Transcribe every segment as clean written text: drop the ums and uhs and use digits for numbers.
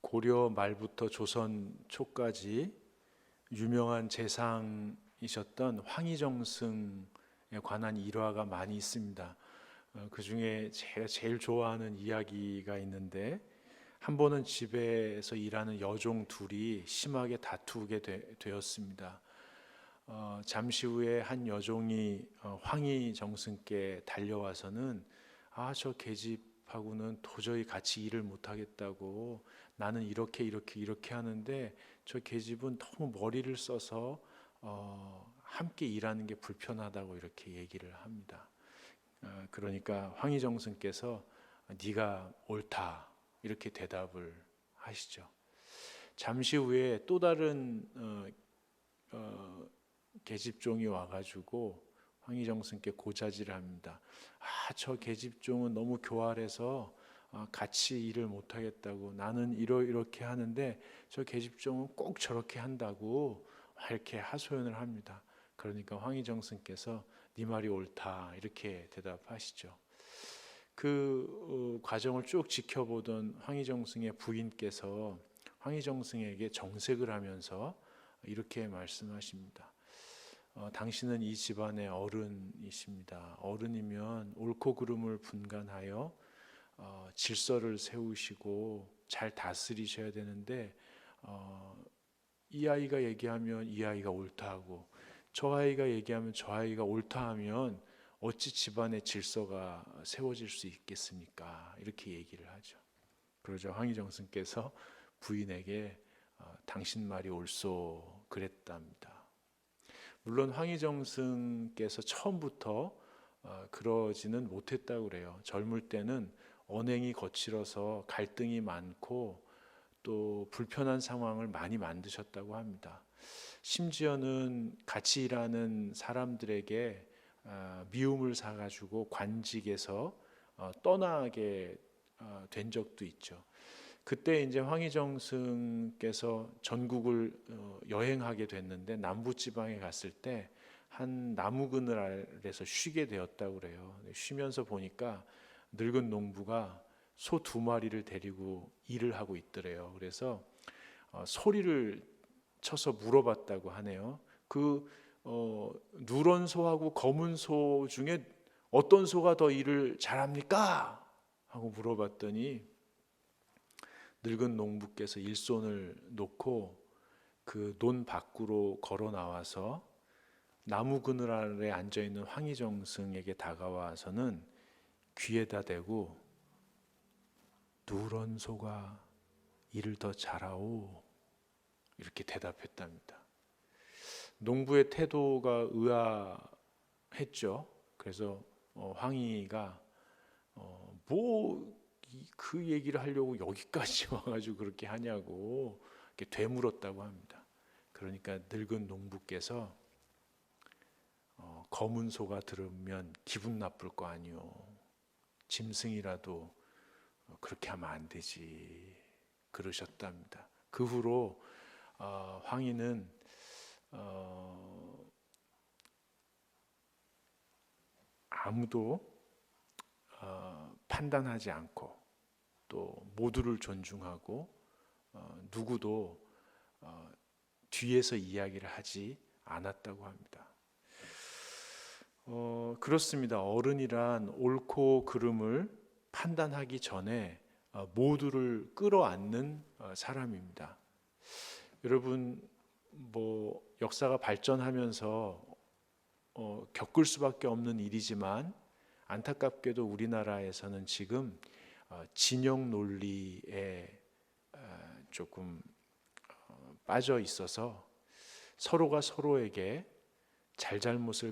고려 말부터 조선 초까지 유명한 재상이셨던 황희정승에 관한 일화가 많이 있습니다. 그 중에 제가 제일 좋아하는 이야기가 있는데, 한 번은 집에서 일하는 여종 둘이 심하게 다투게 되었습니다. 잠시 후에 한 여종이 황희정승께 달려와서는 저 계집하고는 도저히 같이 일을 못하겠다고, 나는 이렇게 하는데 저 계집은 너무 머리를 써서 함께 일하는 게 불편하다고 이렇게 얘기를 합니다. 그러니까 황희정승께서 네가 옳다 이렇게 대답을 하시죠. 잠시 후에 또 다른 계집종이 와가지고 황희정승께 고자질을 합니다. 저 계집종은 너무 교활해서 같이 일을 못하겠다고, 나는 이렇게 하는데 저 계집종은 꼭 저렇게 한다고 이렇게 하소연을 합니다. 그러니까 황희정승께서 네 말이 옳다 이렇게 대답하시죠. 그 과정을 쭉 지켜보던 황희정승의 부인께서 황희정승에게 정색을 하면서 이렇게 말씀하십니다. 당신은 이 집안의 어른이십니다. 어른이면 옳고 그름을 분간하여 질서를 세우시고 잘 다스리셔야 되는데, 이 아이가 얘기하면 이 아이가 옳다 하고, 저 아이가 얘기하면 저 아이가 옳다 하면 어찌 집안의 질서가 세워질 수 있겠습니까? 이렇게 얘기를 하죠. 그러자 황희정승께서 부인에게 당신 말이 옳소 그랬답니다. 물론 황희정승께서 처음부터 그러지는 못했다고 그래요. 젊을 때는 언행이 거칠어서 갈등이 많고 또 불편한 상황을 많이 만드셨다고 합니다. 심지어는 같이 일하는 사람들에게 미움을 사가지고 관직에서 떠나게 된 적도 있죠. 그때 이제 황희정승께서 전국을 여행하게 됐는데, 남부 지방에 갔을 때 한 나무 그늘 아래서 쉬게 되었다고 그래요. 쉬면서 보니까 늙은 농부가 소 2마리를 데리고 일을 하고 있더래요. 그래서 소리를 쳐서 물어봤다고 하네요. 누런 소하고 검은 소 중에 어떤 소가 더 일을 잘합니까? 하고 물어봤더니 늙은 농부께서 일손을 놓고 그 논 밖으로 걸어 나와서 나무 그늘 아래 앉아 있는 황희정승에게 다가와서는 귀에다 대고 누런 소가 일을 더 잘하오 이렇게 대답했답니다. 농부의 태도가 의아했죠. 그래서 황희가 뭐 그 얘기를 하려고 여기까지 와가지고 그렇게 하냐고 이렇게 되물었다고 합니다. 그러니까 늙은 농부께서 검은 소가 들으면 기분 나쁠 거 아니오. 짐승이라도 그렇게 하면 안 되지 그러셨답니다. 그 후로 황희는 아무도 판단하지 않고 또 모두를 존중하고 누구도 뒤에서 이야기를 하지 않았다고 합니다. 그렇습니다. 어른이란 옳고 그름을 판단하기 전에 모두를 끌어안는 사람입니다. 여러분, 뭐 역사가 발전하면서 겪을 수밖에 없는 일이지만, 안타깝게도 우리나라에서는 지금 진영 논리에 조금 빠져 있어서 서로가 서로에게 잘잘못을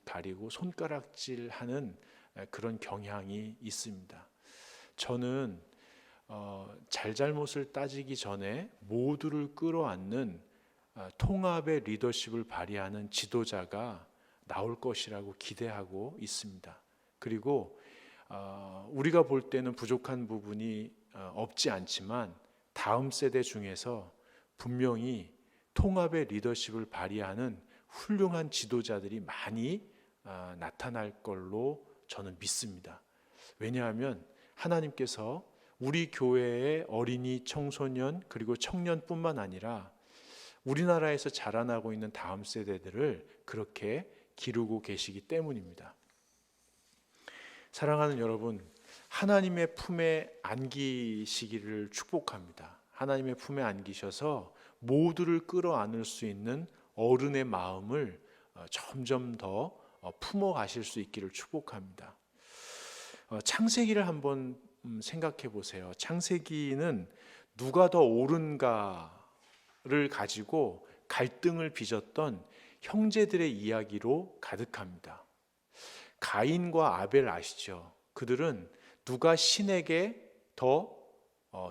가리고 손가락질하는 그런 경향이 있습니다. 저는 잘잘못을 따지기 전에 모두를 끌어안는 통합의 리더십을 발휘하는 지도자가 나올 것이라고 기대하고 있습니다. 그리고 우리가 볼 때는 부족한 부분이 없지 않지만 다음 세대 중에서 분명히 통합의 리더십을 발휘하는 훌륭한 지도자들이 많이 나타날 걸로 저는 믿습니다. 왜냐하면 하나님께서 우리 교회의 어린이, 청소년 그리고 청년뿐만 아니라 우리나라에서 자라나고 있는 다음 세대들을 그렇게 기르고 계시기 때문입니다. 사랑하는 여러분, 하나님의 품에 안기시기를 축복합니다. 하나님의 품에 안기셔서 모두를 끌어안을 수 있는 어른의 마음을 점점 더 품어 가실 수 있기를 축복합니다. 창세기를 한번 생각해 보세요. 창세기는 누가 더 옳은가를 가지고 갈등을 빚었던 형제들의 이야기로 가득합니다. 가인과 아벨 아시죠? 그들은 누가 신에게 더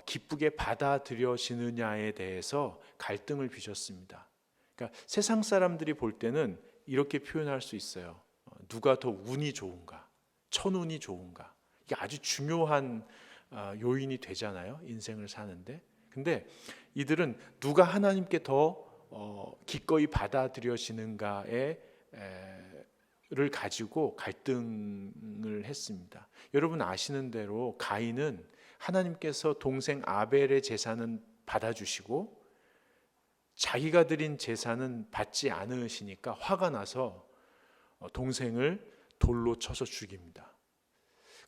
기쁘게 받아들여지느냐에 대해서 갈등을 빚었습니다. 그러니까 세상 사람들이 볼 때는 이렇게 표현할 수 있어요. 누가 더 운이 좋은가? 천운이 좋은가? 이게 아주 중요한 요인이 되잖아요. 인생을 사는데. 근데 이들은 누가 하나님께 더 기꺼이 받아들여지는가를 가지고 갈등을 했습니다. 여러분 아시는 대로 가인은 하나님께서 동생 아벨의 제사는 받아주시고 자기가 드린 제사는 받지 않으시니까 화가 나서 동생을 돌로 쳐서 죽입니다.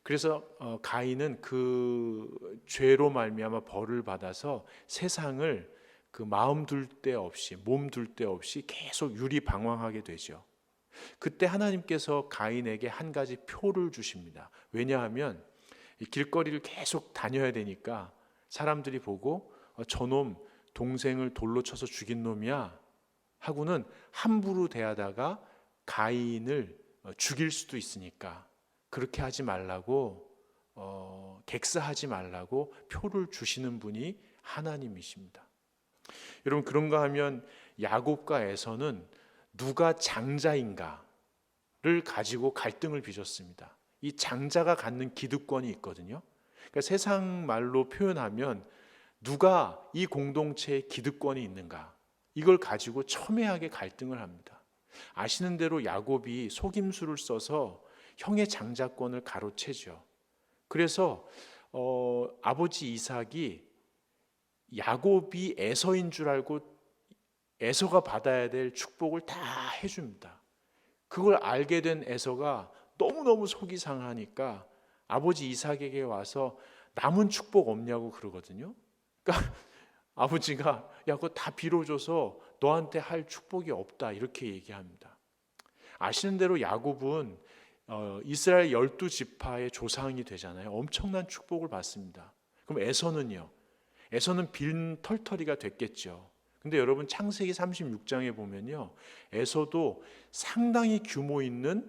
그래서 가인은 그 죄로 말미암아 벌을 받아서 세상을 그 마음 둘 데 없이 몸 둘 데 없이 계속 유리방황하게 되죠. 그때 하나님께서 가인에게 한 가지 표를 주십니다. 왜냐하면 길거리를 계속 다녀야 되니까 사람들이 보고 저놈 동생을 돌로 쳐서 죽인 놈이야 하고는 함부로 대하다가 가인을 죽일 수도 있으니까 그렇게 하지 말라고 객사하지 말라고 표를 주시는 분이 하나님이십니다. 여러분 그런가 하면 야곱과 에서는 누가 장자인가를 가지고 갈등을 빚었습니다. 이 장자가 갖는 기득권이 있거든요. 그러니까 세상 말로 표현하면 누가 이 공동체에 기득권이 있는가 이걸 가지고 첨예하게 갈등을 합니다. 아시는 대로 야곱이 속임수를 써서 형의 장자권을 가로채죠. 그래서 아버지 이삭이 야곱이 에서인 줄 알고 에서가 받아야 될 축복을 다 해줍니다. 그걸 알게 된 에서가 너무너무 속이 상하니까 아버지 이삭에게 와서 남은 축복 없냐고 그러거든요. 그러니까 아버지가 야 그거 다 빌어줘서 너한테 할 축복이 없다 이렇게 얘기합니다. 아시는 대로 야곱은 이스라엘 12지파의 조상이 되잖아요. 엄청난 축복을 받습니다. 그럼 에서는요? 에서는 빈 털터리가 됐겠죠. 근데 여러분 창세기 36장에 보면요, 에서도 상당히 규모 있는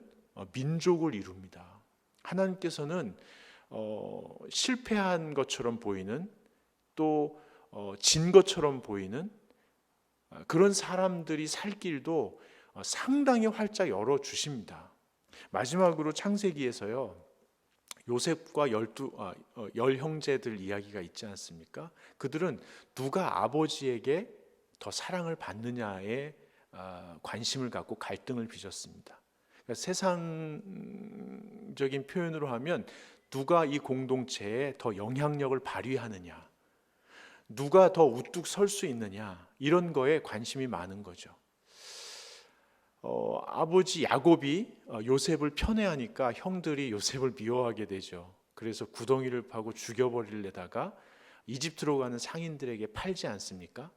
민족을 이룹니다. 하나님께서는 실패한 것처럼 보이는 또 진 것처럼 보이는 그런 사람들이 살 길도 상당히 활짝 열어주십니다. 마지막으로 창세기에서요, 요셉과 열 형제들 이야기가 있지 않습니까? 그들은 누가 아버지에게 더 사랑을 받느냐에 관심을 갖고 갈등을 빚었습니다. 그러니까 세상적인 표현으로 하면 누가 이 공동체에 더 영향력을 발휘하느냐, 누가 더 우뚝 설 수 있느냐 이런 거에 관심이 많은 거죠. 아버지 야곱이 요셉을 편애하니까 형들이 요셉을 미워하게 되죠. 그래서 구덩이를 파고 죽여버리려다가 이집트로 가는 상인들에게 팔지 않습니까?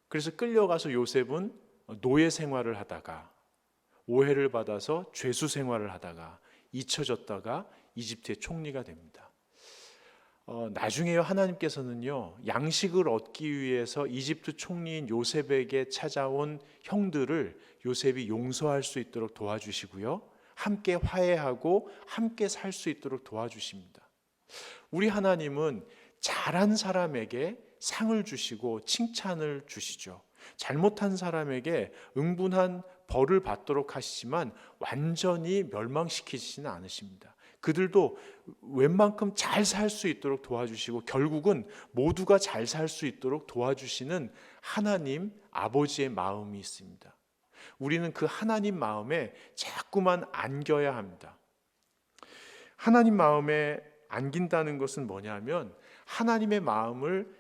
그래서 끌려가서 요셉은 노예 생활을 하다가 오해를 받아서 죄수 생활을 하다가 잊혀졌다가 이집트의 총리가 됩니다. 나중에 하나님께서는요, 양식을 얻기 위해서 이집트 총리인 요셉에게 찾아온 형들을 요셉이 용서할 수 있도록 도와주시고요, 함께 화해하고 함께 살 수 있도록 도와주십니다. 우리 하나님은 잘한 사람에게 상을 주시고 칭찬을 주시죠. 잘못한 사람에게 응분한 벌을 받도록 하시지만 완전히 멸망시키지는 않으십니다. 그들도 웬만큼 잘 살 수 있도록 도와주시고 결국은 모두가 잘 살 수 있도록 도와주시는 하나님 아버지의 마음이 있습니다. 우리는 그 하나님 마음에 자꾸만 안겨야 합니다. 하나님 마음에 안긴다는 것은 뭐냐면 하나님의 마음을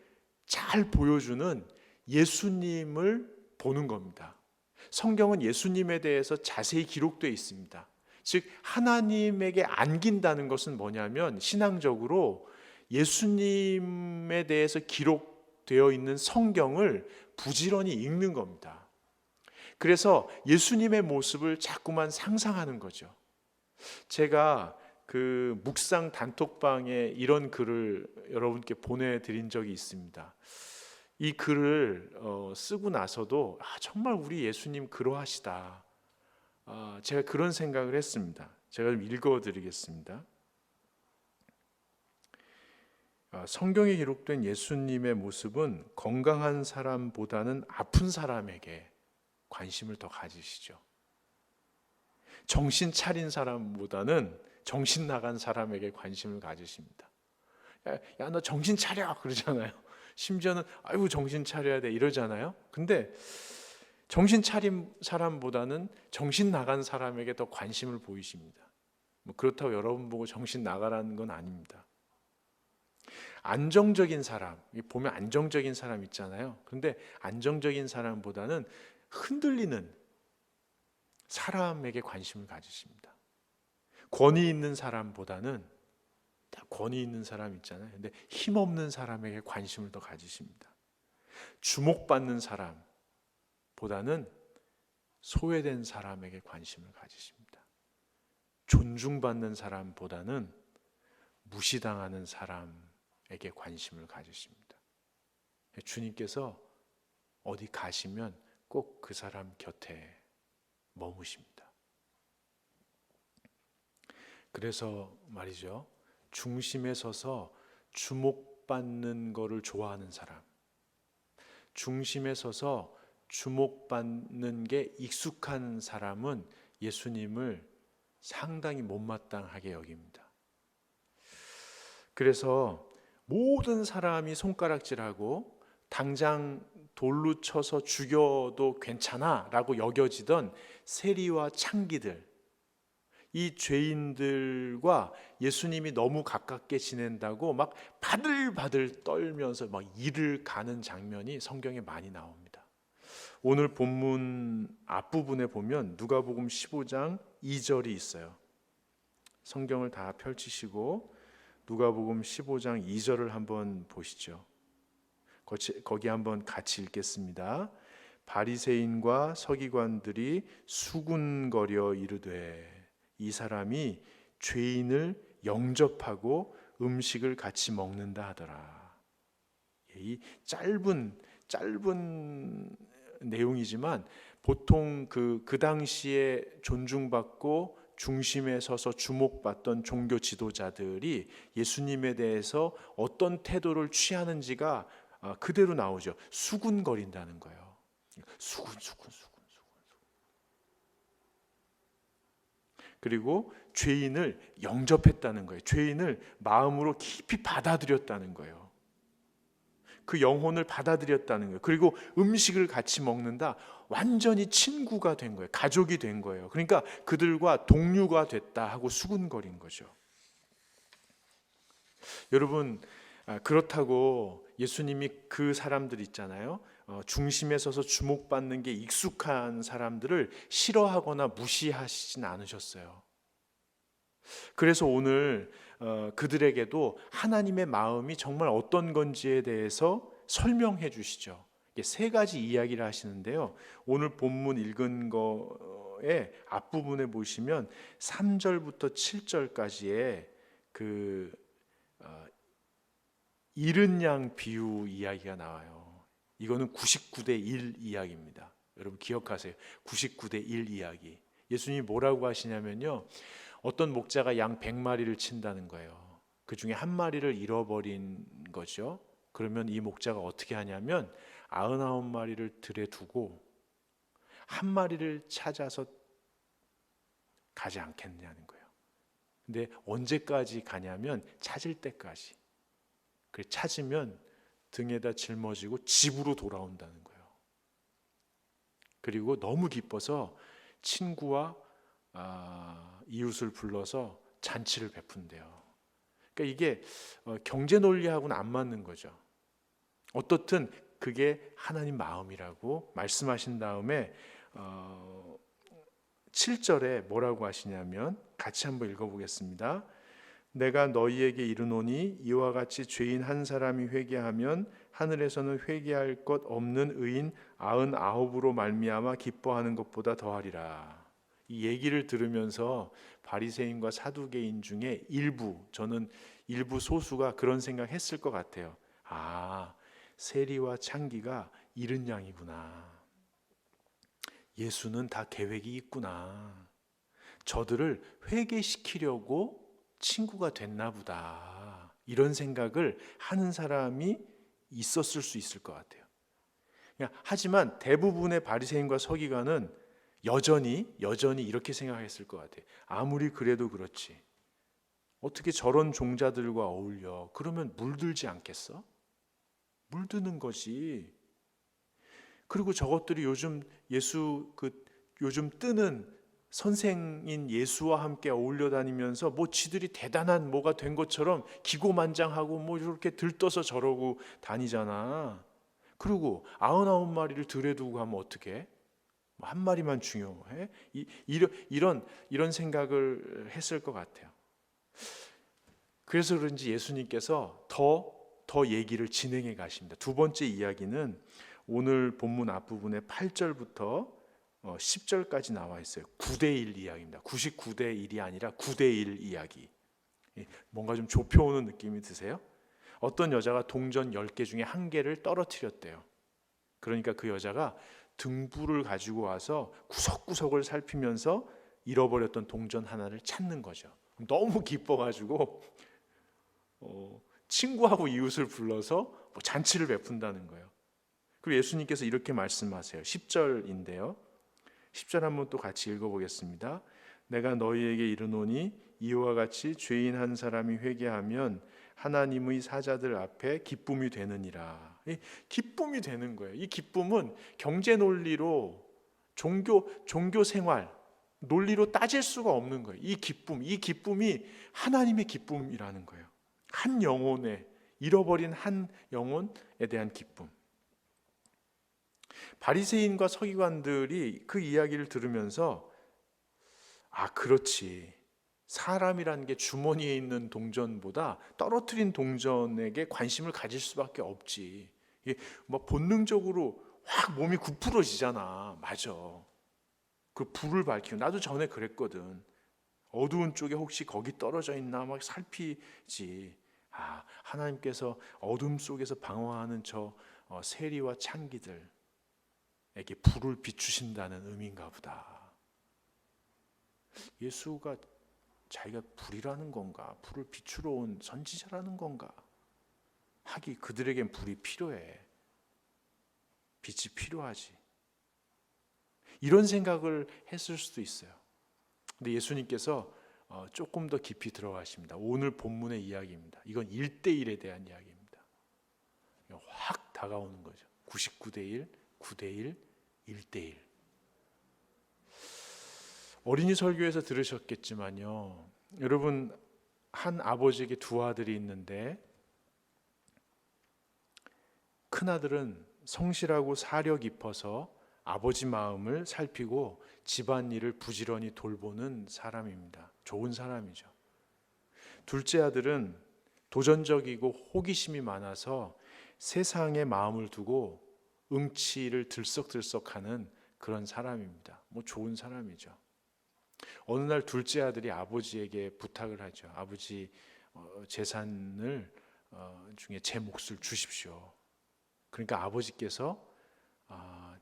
잘 보여주는 예수님을 보는 겁니다. 성경은 예수님에 대해서 자세히 기록되어 있습니다. 즉 하나님에게 안긴다는 것은 뭐냐면 신앙적으로 예수님에 대해서 기록되어 있는 성경을 부지런히 읽는 겁니다. 그래서 예수님의 모습을 자꾸만 상상하는 거죠. 제가 그 묵상 단톡방에 이런 글을 여러분께 보내드린 적이 있습니다. 이 글을 쓰고 나서도 정말 우리 예수님 그러하시다. 제가 그런 생각을 했습니다. 제가 좀 읽어드리겠습니다. 성경에 기록된 예수님의 모습은 건강한 사람보다는 아픈 사람에게 관심을 더 가지시죠. 정신 차린 사람보다는 정신 나간 사람에게 관심을 가지십니다. 야, 너 정신 차려 그러잖아요. 심지어는 아이고 정신 차려야 돼 이러잖아요. 근데 정신 차린 사람보다는 정신 나간 사람에게 더 관심을 보이십니다. 뭐 그렇다고 여러분 보고 정신 나가라는 건 아닙니다. 안정적인 사람, 보면 안정적인 사람 있잖아요. 그런데 안정적인 사람보다는 흔들리는 사람에게 관심을 가지십니다. 권위 있는 사람보다는 권위 있는 사람 있잖아요. 근데 힘없는 사람에게 관심을 더 가지십니다. 주목받는 사람보다는 소외된 사람에게 관심을 가지십니다. 존중받는 사람보다는 무시당하는 사람에게 관심을 가지십니다. 주님께서 어디 가시면 꼭 그 사람 곁에 머무십니다. 그래서 말이죠. 중심에 서서 주목받는 것을 좋아하는 사람, 중심에 서서 주목받는 게 익숙한 사람은 예수님을 상당히 못마땅하게 여깁니다. 그래서 모든 사람이 손가락질하고 당장 돌로 쳐서 죽여도 괜찮아 라고 여겨지던 세리와 창기들, 이 죄인들과 예수님이 너무 가깝게 지낸다고 막 바들바들 떨면서 막 이를 가는 장면이 성경에 많이 나옵니다. 오늘 본문 앞부분에 보면 누가복음 15장 2절이 있어요. 성경을 다 펼치시고 누가복음 15장 2절을 한번 보시죠. 거기 한번 같이 읽겠습니다. 바리새인과 서기관들이 수군거려 이르되 이 사람이 죄인을 영접하고 음식을 같이 먹는다 하더라. 이 짧은 내용이지만 보통 그 당시에 존중받고 중심에 서서 주목받던 종교 지도자들이 예수님에 대해서 어떤 태도를 취하는지가 그대로 나오죠. 수군거린다는 거예요. 수군. 그리고 죄인을 영접했다는 거예요. 죄인을 마음으로 깊이 받아들였다는 거예요. 그 영혼을 받아들였다는 거예요. 그리고 음식을 같이 먹는다. 완전히 친구가 된 거예요. 가족이 된 거예요. 그러니까 그들과 동료가 됐다 하고 수군거린 거죠. 여러분, 그렇다고 예수님이 그 사람들 있잖아요. 중심에 서서 주목받는 게 익숙한 사람들을 싫어하거나 무시하시진 않으셨어요. 그래서 오늘 그들에게도 하나님의 마음이 정말 어떤 건지에 대해서 설명해 주시죠. 세 가지 이야기를 하시는데요. 오늘 본문 읽은 거에 앞부분에 보시면 3절부터 7절까지의 그 잃은 양 비유 이야기가 나와요. 이거는 99대 1 이야기입니다. 여러분 기억하세요. 99대 1 이야기. 예수님이 뭐라고 하시냐면요. 어떤 목자가 양 100마리를 친다는 거예요. 그 중에 한 마리를 잃어버린 거죠. 그러면 이 목자가 어떻게 하냐면 99마리를 들에 두고 한 마리를 찾아서 가지 않겠냐는 거예요. 근데 언제까지 가냐면 찾을 때까지. 그래 찾으면 등에다 짊어지고 집으로 돌아온다는 거예요. 그리고 너무 기뻐서 친구와 이웃을 불러서 잔치를 베푼대요. 그러니까 이게 경제 논리하고는 안 맞는 거죠. 어떻든 그게 하나님 마음이라고 말씀하신 다음에 7절에 뭐라고 하시냐면 같이 한번 읽어보겠습니다. 내가 너희에게 이르노니 이와 같이 죄인 한 사람이 회개하면 하늘에서는 회개할 것 없는 의인 99으로 말미암아 기뻐하는 것보다 더하리라. 이 얘기를 들으면서 바리새인과 사두개인 중에 저는 일부 소수가 그런 생각했을 것 같아요. 아, 세리와 창기가 이른 양이구나. 예수는 다 계획이 있구나. 저들을 회개시키려고 친구가 됐나 보다. 이런 생각을 하는 사람이 있었을 수 있을 것 같아요. 하지만 대부분의 바리새인과 서기관은 여전히 이렇게 생각했을 것 같아요. 아무리 그래도 그렇지. 어떻게 저런 종자들과 어울려? 그러면 물들지 않겠어? 물드는 거지. 그리고 저것들이 요즘 요즘 뜨는 선생인 예수와 함께 어울려 다니면서 뭐 지들이 대단한 뭐가 된 것처럼 기고만장하고 뭐 이렇게 들떠서 저러고 다니잖아. 그리고 99마리를 들에 두고 가면 어떡해? 한 마리만 중요해? 이런 생각을 했을 것 같아요. 그래서 그런지 예수님께서 더 얘기를 진행해 가십니다. 두 번째 이야기는 오늘 본문 앞부분에 8절부터 10절까지 나와 있어요. 9대1 이야기입니다. 99대1이 아니라 9대1 이야기. 뭔가 좀 좁혀오는 느낌이 드세요? 어떤 여자가 동전 10개 중에 1개를 떨어뜨렸대요. 그러니까 그 여자가 등불을 가지고 와서 구석구석을 살피면서 잃어버렸던 동전 하나를 찾는 거죠. 너무 기뻐가지고 친구하고 이웃을 불러서 뭐 잔치를 베푼다는 거예요. 그리고 예수님께서 이렇게 말씀하세요. 10절인데요. 10절 한번 또 같이 읽어보겠습니다. 내가 너희에게 이르노니 이와 같이 죄인 한 사람이 회개하면 하나님의 사자들 앞에 기쁨이 되느니라. 기쁨이 되는 거예요. 이 기쁨은 경제 논리로 종교 생활 논리로 따질 수가 없는 거예요. 이 기쁨이 하나님의 기쁨이라는 거예요. 한 영혼에 잃어버린 한 영혼에 대한 기쁨. 바리새인과 서기관들이 그 이야기를 들으면서 그렇지. 사람이라는 게 주머니에 있는 동전보다 떨어뜨린 동전에게 관심을 가질 수밖에 없지. 이게 뭐 본능적으로 확 몸이 구부러지잖아. 맞아. 그 불을 밝히고 나도 전에 그랬거든. 어두운 쪽에 혹시 거기 떨어져 있나 막 살피지. 하나님께서 어둠 속에서 방황하는 저 세리와 창기들에게 불을 비추신다는 의미인가 보다. 예수가 자기가 불이라는 건가? 불을 비추러 온 선지자라는 건가? 하기 그들에겐 불이 필요해. 빛이 필요하지. 이런 생각을 했을 수도 있어요. 근데 예수님께서 조금 더 깊이 들어가십니다. 오늘 본문의 이야기입니다. 이건 1대1에 대한 이야기입니다. 확 다가오는 거죠. 99대1, 9대1, 1대1. 어린이 설교에서 들으셨겠지만요. 여러분, 한 아버지에게 두 아들이 있는데 큰아들은 성실하고 사려 깊어서 아버지 마음을 살피고 집안일을 부지런히 돌보는 사람입니다. 좋은 사람이죠. 둘째 아들은 도전적이고 호기심이 많아서 세상에 마음을 두고 응치를 들썩들썩하는 그런 사람입니다. 뭐 좋은 사람이죠. 어느 날 둘째 아들이 아버지에게 부탁을 하죠. 아버지, 재산을 중에 제 몫을 주십시오. 그러니까 아버지께서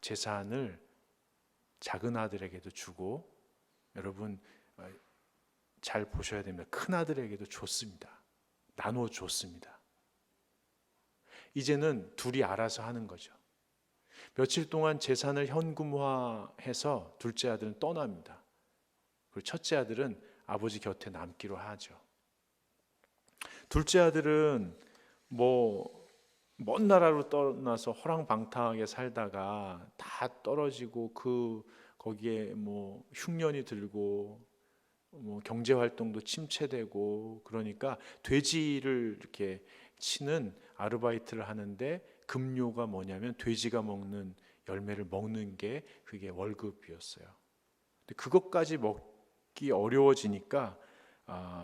재산을 작은 아들에게도 주고, 여러분 잘 보셔야 됩니다. 큰 아들에게도 줬습니다. 나누어 줬습니다. 이제는 둘이 알아서 하는 거죠. 며칠 동안 재산을 현금화해서 둘째 아들은 떠납니다. 그리고 첫째 아들은 아버지 곁에 남기로 하죠. 둘째 아들은 먼 나라로 떠나서 허랑방탕하게 살다가 다 떨어지고 거기에 흉년이 들고 뭐 경제 활동도 침체되고 그러니까 돼지를 이렇게 치는 아르바이트를 하는데 급료가 뭐냐면 돼지가 먹는 열매를 먹는 게 그게 월급이었어요. 근데 그것까지 먹기 어려워지니까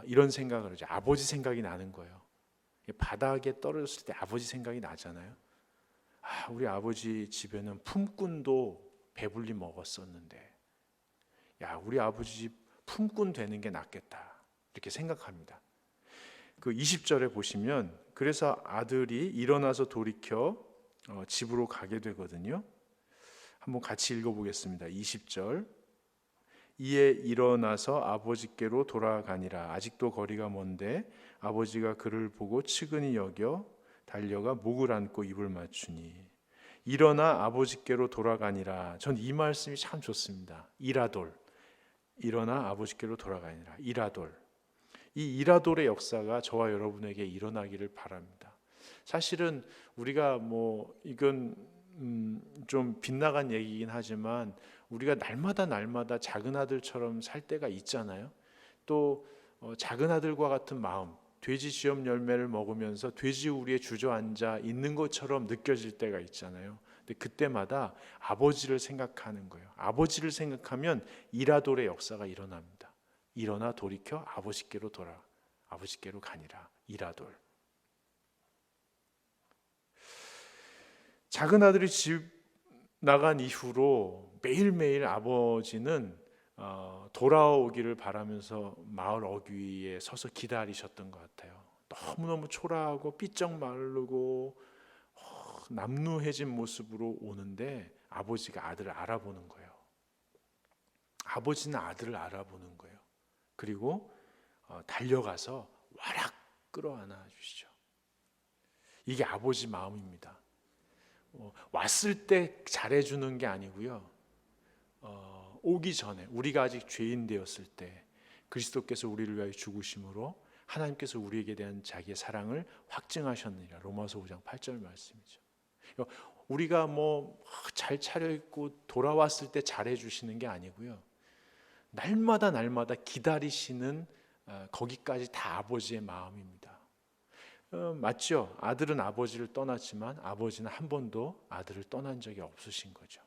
이런 생각을 하죠. 아버지 생각이 나는 거예요. 바닥에 떨어졌을 때 아버지 생각이 나잖아요. 우리 아버지 집에는 품꾼도 배불리 먹었었는데, 야, 우리 아버지 집 품꾼 되는 게 낫겠다. 이렇게 생각합니다. 그 20절에 보시면 그래서 아들이 일어나서 돌이켜 집으로 가게 되거든요. 한번 같이 읽어보겠습니다. 20절. 이에 일어나서 아버지께로 돌아가니라. 아직도 거리가 먼데 아버지가 그를 보고 측은히 여겨 달려가 목을 안고 입을 맞추니 일어나 아버지께로 돌아가니라. 전 이 말씀이 참 좋습니다. 이라돌. 일어나 아버지께로 돌아가니라. 이라돌. 이 이라돌의 역사가 저와 여러분에게 일어나기를 바랍니다. 사실은 우리가 이건 좀 빗나간 얘기이긴 하지만 우리가 날마다 작은 아들처럼 살 때가 있잖아요. 또 작은 아들과 같은 마음, 돼지 시험 열매를 먹으면서 돼지 우리에 주저앉아 있는 것처럼 느껴질 때가 있잖아요. 근데 그때마다 아버지를 생각하는 거예요. 아버지를 생각하면 이라돌의 역사가 일어납니다. 일어나 돌이켜 아버지께로 아버지께로 가니라. 이라돌. 작은 아들이 집 나간 이후로 매일매일 아버지는 돌아오기를 바라면서 마을 어귀에 서서 기다리셨던 것 같아요. 너무너무 초라하고 삐쩍 마르고 남루해진 모습으로 오는데 아버지가 아들을 알아보는 거예요. 아버지는 아들을 알아보는 거예요. 그리고 달려가서 와락 끌어안아 주시죠. 이게 아버지 마음입니다. 왔을 때 잘해주는 게 아니고요. 오기 전에 우리가 아직 죄인 되었을 때 그리스도께서 우리를 위하여 죽으심으로 하나님께서 우리에게 대한 자기의 사랑을 확증하셨느니라. 로마서 5장 8절 말씀이죠. 우리가 잘 차려입고 돌아왔을 때 잘해주시는 게 아니고요. 날마다 기다리시는 거기까지 다 아버지의 마음입니다. 맞죠? 아들은 아버지를 떠났지만 아버지는 한 번도 아들을 떠난 적이 없으신 거죠.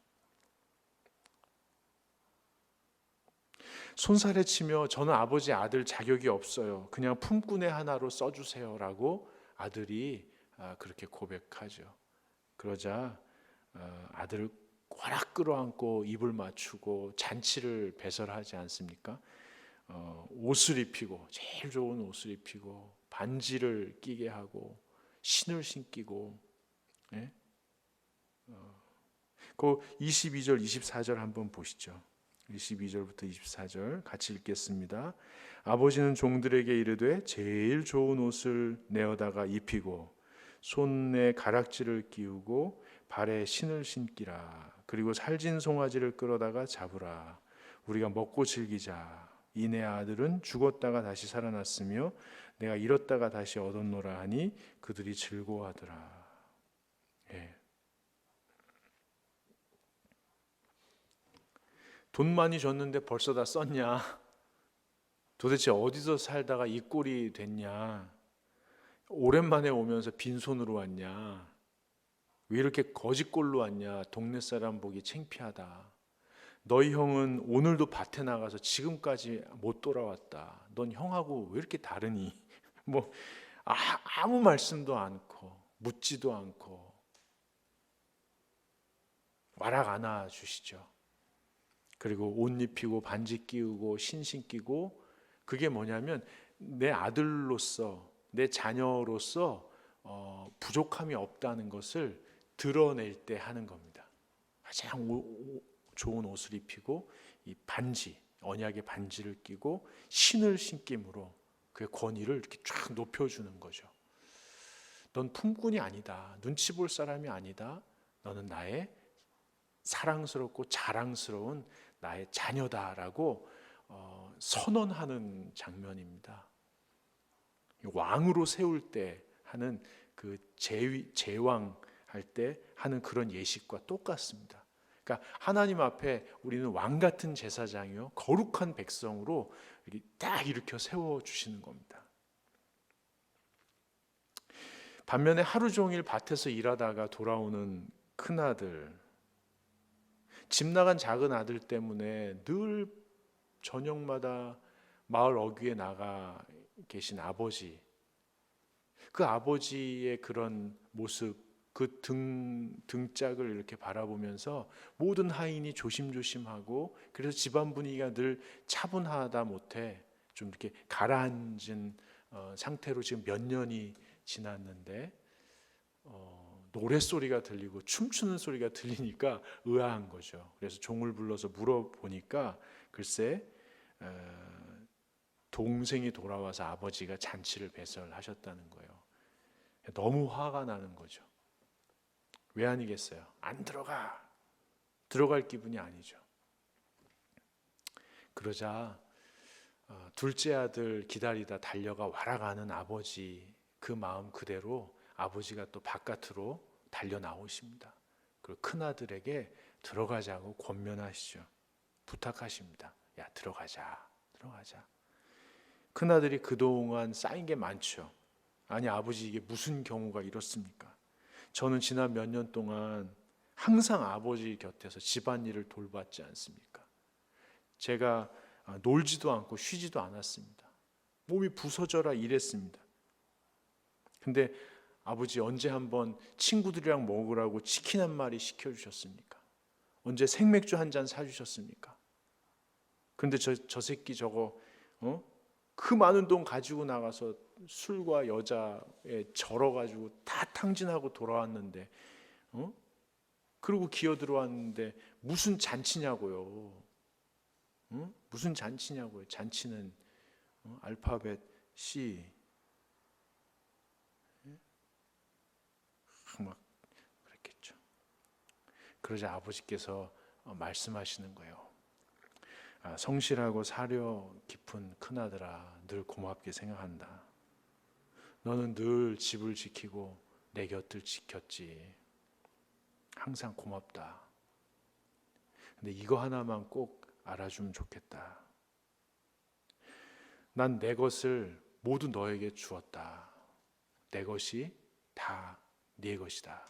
손살에 치며 저는 아버지 아들 자격이 없어요. 그냥 품꾼의 하나로 써주세요 라고 아들이 그렇게 고백하죠. 그러자 아들을 꽉 끌어안고 입을 맞추고 잔치를 배설하지 않습니까? 옷을 입히고 제일 좋은 옷을 입히고 반지를 끼게 하고 신을 신기고 그 22절 24절 한번 보시죠. 22절부터 24절 같이 읽겠습니다. 아버지는 종들에게 이르되 제일 좋은 옷을 내어다가 입히고 손에 가락지를 끼우고 발에 신을 신기라. 그리고 살진 송아지를 끌어다가 잡으라. 우리가 먹고 즐기자. 이 내 아들은 죽었다가 다시 살아났으며 내가 잃었다가 다시 얻었노라 하니 그들이 즐거워하더라. 돈 많이 줬는데 벌써 다 썼냐? 도대체 어디서 살다가 이 꼴이 됐냐? 오랜만에 오면서 빈손으로 왔냐? 왜 이렇게 거지꼴로 왔냐? 동네 사람 보기 창피하다. 너희 형은 오늘도 밭에 나가서 지금까지 못 돌아왔다. 넌 형하고 왜 이렇게 다르니? 아무 말씀도 않고 묻지도 않고 와락 안아 주시죠. 그리고 옷 입히고 반지 끼우고 신신 끼고 그게 뭐냐면 내 아들로서 내 자녀로서 부족함이 없다는 것을 드러낼 때 하는 겁니다. 가장 좋은 옷을 입히고 이 반지 언약의 반지를 끼고 신을 신김으로 그의 권위를 이렇게 쫙 높여주는 거죠. 넌 품꾼이 아니다. 눈치 볼 사람이 아니다. 너는 나의 사랑스럽고 자랑스러운 나의 자녀다라고 선언하는 장면입니다. 왕으로 세울 때 하는 그 제왕 할 때 하는 그런 예식과 똑같습니다. 그러니까 하나님 앞에 우리는 왕 같은 제사장이요 거룩한 백성으로 이렇게 딱 일으켜 세워 주시는 겁니다. 반면에 하루 종일 밭에서 일하다가 돌아오는 큰 아들, 집 나간 작은 아들 때문에 늘 저녁마다 마을 어귀에 나가 계신 아버지, 그 아버지의 그런 모습, 그 등짝을 이렇게 바라보면서 모든 하인이 조심조심하고, 그래서 집안 분위기가 늘 차분하다 못해 좀 이렇게 가라앉은 상태로 지금 몇 년이 지났는데 노랫소리가 들리고 춤추는 소리가 들리니까 의아한 거죠. 그래서 종을 불러서 물어보니까 글쎄 동생이 돌아와서 아버지가 잔치를 배설하셨다는 거예요. 너무 화가 나는 거죠. 왜 아니겠어요? 안 들어갈 기분이 아니죠. 그러자 둘째 아들 기다리다 달려가 와라가는 아버지, 그 마음 그대로 아버지가 또 바깥으로 달려 나오십니다. 그리고 큰 아들에게 들어가자고 권면하시죠. 부탁하십니다. 야, 들어가자. 큰 아들이 그동안 쌓인 게 많죠. 아니 아버지, 이게 무슨 경우가 이렇습니까? 저는 지난 몇 년 동안 항상 아버지 곁에서 집안일을 돌봤지 않습니까? 제가 놀지도 않고 쉬지도 않았습니다. 몸이 부서져라 일했습니다. 근데 아버지 언제 한번 친구들이랑 먹으라고 치킨 한 마리 시켜주셨습니까? 언제 생맥주 한 잔 사주셨습니까? 근데 저 새끼 저거 그 많은 돈 가지고 나가서 술과 여자에 절어가지고 다 탕진하고 돌아왔는데 그리고 기어 들어왔는데 무슨 잔치냐고요. 무슨 잔치냐고요. 잔치는 알파벳 C 막 그랬겠죠. 그러자 아버지께서 말씀하시는 거예요. 성실하고 사려 깊은 큰아들아, 늘 고맙게 생각한다. 너는 늘 집을 지키고 내 곁을 지켰지. 항상 고맙다. 근데 이거 하나만 꼭 알아주면 좋겠다. 난 내 것을 모두 너에게 주었다. 내 것이 다 네 것이다.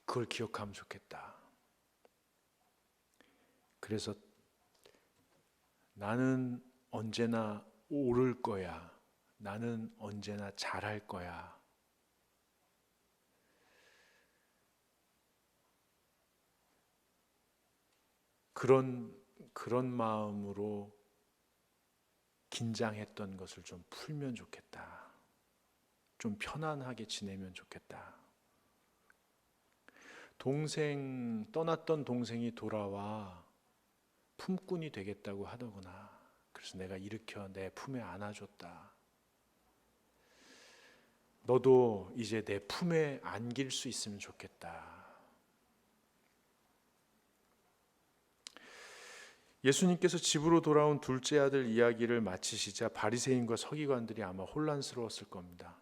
그걸 기억하면 좋겠다. 그래서 나는 언제나 옳을 거야. 나는 언제나 잘할 거야. 그런 마음으로 긴장했던 것을 좀 풀면 좋겠다. 좀 편안하게 지내면 좋겠다. 떠났던 동생이 돌아와 품꾼이 되겠다고 하더구나. 그래서 내가 일으켜 내 품에 안아줬다. 너도 이제 내 품에 안길 수 있으면 좋겠다. 예수님께서 집으로 돌아온 둘째 아들 이야기를 마치시자 바리새인과 서기관들이 아마 혼란스러웠을 겁니다.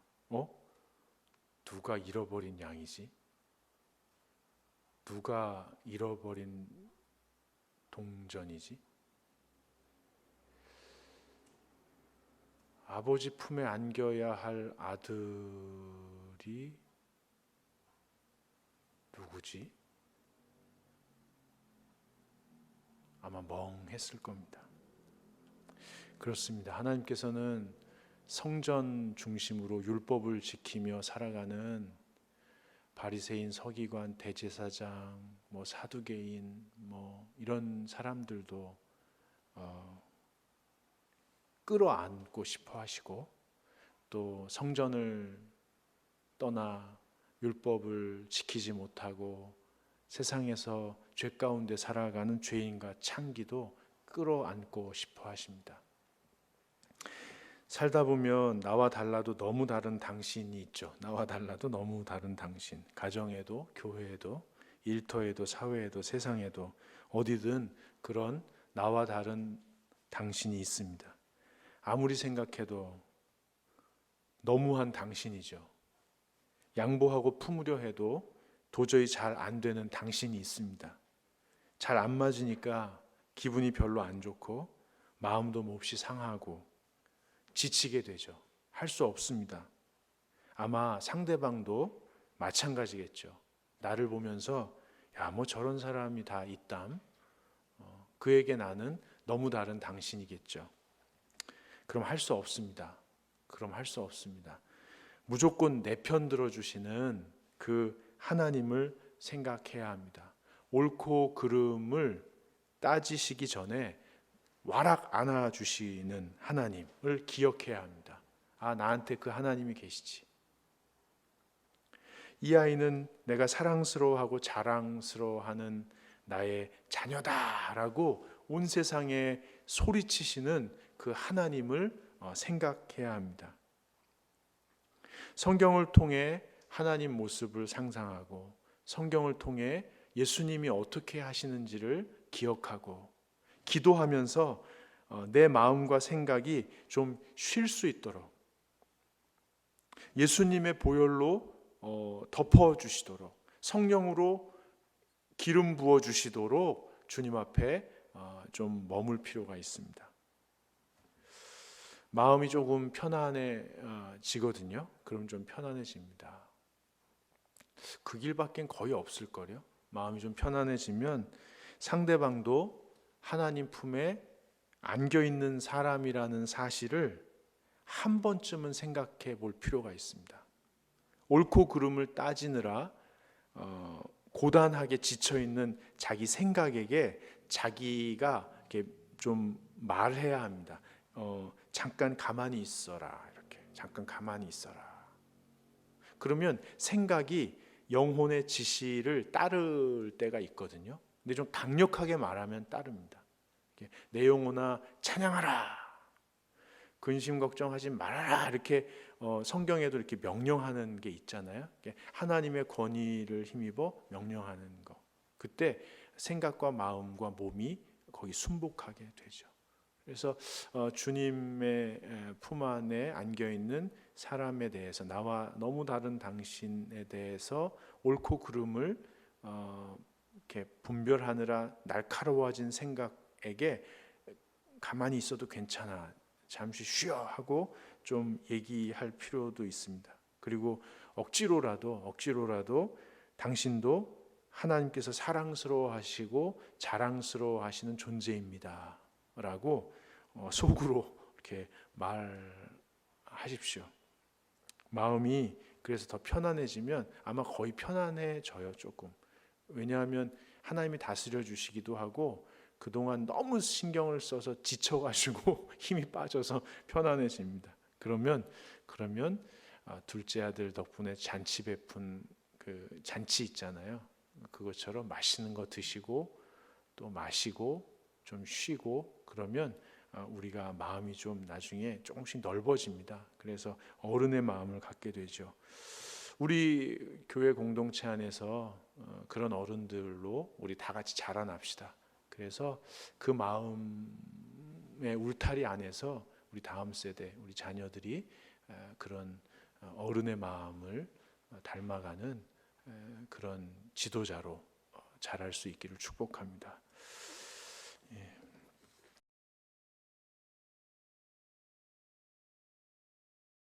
누가 잃어버린 양이지? 누가 잃어버린 동전이지? 아버지 품에 안겨야 할 아들이 누구지? 아마 멍했을 겁니다. 그렇습니다. 하나님께서는 성전 중심으로 율법을 지키며 살아가는 바리새인, 서기관, 대제사장, 사두개인 이런 사람들도 끌어안고 싶어 하시고, 또 성전을 떠나 율법을 지키지 못하고 세상에서 죄 가운데 살아가는 죄인과 창기도 끌어안고 싶어 하십니다. 살다 보면 나와 달라도 너무 다른 당신이 있죠. 나와 달라도 너무 다른 당신. 가정에도, 교회에도, 일터에도, 사회에도, 세상에도 어디든 그런 나와 다른 당신이 있습니다. 아무리 생각해도 너무한 당신이죠. 양보하고 품으려 해도 도저히 잘 안 되는 당신이 있습니다. 잘 안 맞으니까 기분이 별로 안 좋고 마음도 몹시 상하고 지치게 되죠. 할 수 없습니다. 아마 상대방도 마찬가지겠죠. 나를 보면서 야, 뭐 저런 사람이 다 있담. 그에게 나는 너무 다른 당신이겠죠. 그럼 할 수 없습니다. 그럼 할 수 없습니다. 무조건 내 편 들어주시는 그 하나님을 생각해야 합니다. 옳고 그름을 따지시기 전에 와락 안아주시는 하나님을 기억해야 합니다. 아, 나한테 그 하나님이 계시지. 이 아이는 내가 사랑스러워하고 자랑스러워하는 나의 자녀다라고 온 세상에 소리치시는 그 하나님을 생각해야 합니다. 성경을 통해 하나님 모습을 상상하고 성경을 통해 예수님이 어떻게 하시는지를 기억하고 기도하면서 내 마음과 생각이 좀 쉴 수 있도록 예수님의 보혈로 덮어주시도록 성령으로 기름 부어주시도록 주님 앞에 좀 머물 필요가 있습니다. 마음이 조금 편안해지거든요. 그럼 좀 편안해집니다. 그 길밖엔 거의 없을걸요. 마음이 좀 편안해지면 상대방도 하나님 품에 안겨있는 사람이라는 사실을 한 번쯤은 생각해 볼 필요가 있습니다. 옳고 그름을 따지느라 고단하게 지쳐있는 자기 생각에게 자기가 이렇게 좀 말해야 합니다. 잠깐 가만히 있어라. 이렇게 잠깐 가만히 있어라. 그러면 생각이 영혼의 지시를 따를 때가 있거든요. 근데 좀 강력하게 말하면 따릅니다. 내 영혼아 찬양하라. 근심 걱정하지 말아라. 이렇게 성경에도 이렇게 명령하는 게 있잖아요. 하나님의 권위를 힘입어 명령하는 거. 그때 생각과 마음과 몸이 거기 순복하게 되죠. 그래서 주님의 품 안에 안겨 있는 사람에 대해서 나와 너무 다른 당신에 대해서 옳고 그름을 이렇게 분별하느라 날카로워진 생각에게 가만히 있어도 괜찮아. 잠시 쉬어 하고 좀 얘기할 필요도 있습니다. 그리고 억지로라도 당신도 하나님께서 사랑스러워하시고 자랑스러워하시는 존재입니다. 라고 속으로 이렇게 말하십시오. 마음이 그래서 더 편안해지면 아마 거의 편안해져요. 조금. 왜냐하면 하나님이 다스려 주시기도 하고 그동안 너무 신경을 써서 지쳐가지고 힘이 빠져서 편안해집니다. 그러면 둘째 아들 덕분에 잔치 베푼 그 잔치 있잖아요. 그것처럼 맛있는 거 드시고 또 마시고 좀 쉬고 그러면 우리가 마음이 좀 나중에 조금씩 넓어집니다. 그래서 어른의 마음을 갖게 되죠. 우리 교회 공동체 안에서 그런 어른들로 우리 다 같이 자라납시다. 그래서 그 마음의 울타리 안에서 우리 다음 세대, 우리 자녀들이 그런 어른의 마음을 닮아가는 그런 지도자로 자랄 수 있기를 축복합니다.